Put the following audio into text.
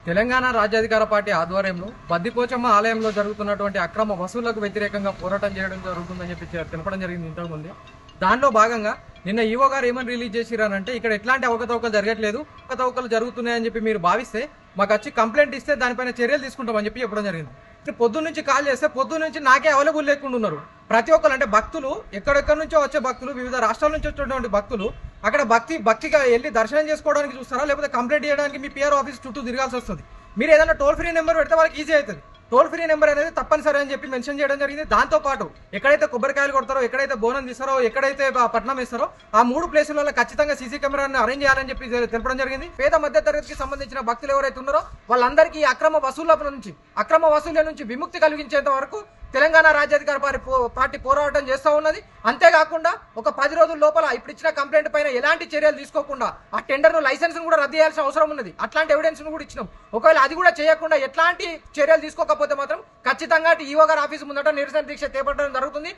తెలంగాణ రాజ్యాధికార పార్టీ ఆధ్వర్యంలో బద్దిపోచమ్మ ఆలయంలో జరుగుతున్నటువంటి అక్రమ వసూళ్లకు వ్యతిరేకంగా పోరాటం చేయడం జరుగుతుందని చెప్పి తెలపడం జరిగింది ఇంతకుముందు. దానిలో భాగంగా నిన్న ఈవో గారు ఏమని రిలీజ్ చేసిరానంటే, ఇక్కడ ఎట్లాంటి అవకతవకలు జరగట్లేదు, అవకతవకలు జరుగుతున్నాయని చెప్పి మీరు భావిస్తే మాకు వచ్చి కంప్లైంట్ ఇస్తే దానిపైన చర్యలు తీసుకుంటామని చెప్పి చెప్పడం జరిగింది. పొద్దున్న నుంచి కాల్ చేస్తే పొద్దున్న నుంచి నాకే అవైలబుల్ లేకుండా ఉన్నారు. ప్రతి ఒక్కరు అంటే భక్తులు, ఎక్కడెక్కడి నుంచో వచ్చే భక్తులు, వివిధ రాష్ట్రాల నుంచి వచ్చేటువంటి భక్తులు అక్కడ భక్తిగా వెళ్ళి దర్శనం చేసుకోవడానికి చూస్తారా, లేకపోతే కంప్లైంట్ చేయడానికి మీ పిఆర్ ఆఫీస్ చుట్టూ తిరగాల్సి వస్తుంది. మీరు ఏదైనా టోల్ ఫ్రీ నెంబర్ పెడితే వాళ్ళకి ఈజీ అవుతుంది. టోల్ ఫ్రీ నెంబర్ అనేది తప్పనిసరి అని చెప్పి మెన్షన్ చేయడం జరిగింది. దాంతో పాటు ఎక్కడైతే కొబ్బరికాయలు కొడతారో, ఎక్కడైతే బోనం తీస్తారో, ఎక్కడైతే పట్నం ఇస్తారో ఆ 3 ప్లేసులలో ఖచ్చితంగా సీసీ కెమెరాని అరేంజ్ చేయాలని చెప్పి తెలపడం జరిగింది. పేద మధ్య తరగతికి సంబంధించిన భక్తులు ఎవరైతే ఉన్నారో వాళ్ళందరికీ అక్రమ వసూళ్ల నుంచి విముక్తి కలిగించేంత వరకు తెలంగాణ రాజ్యాధికార పార్టీ పోరాటం చేస్తూ ఉన్నది. అంతేకాకుండా ఒక 10 రోజుల లోపల ఇప్పుడు ఇచ్చిన కంప్లైంట్ పైన ఎలాంటి చర్యలు తీసుకోకుండా ఆ టెండర్ లైసెన్స్ కూడా రద్దు చేయాల్సిన అవసరం ఉన్నది. అట్లాంటి ఎవిడెన్స్ కూడా ఇచ్చినాం. ఒకవేళ అది కూడా చేయకుండా ఎట్లాంటి చర్యలు తీసుకోకపోతే మాత్రం ఖచ్చితంగా ఈవో గారి ఆఫీసు ముందట నిరసన దీక్ష చేపట్టడం జరుగుతుంది.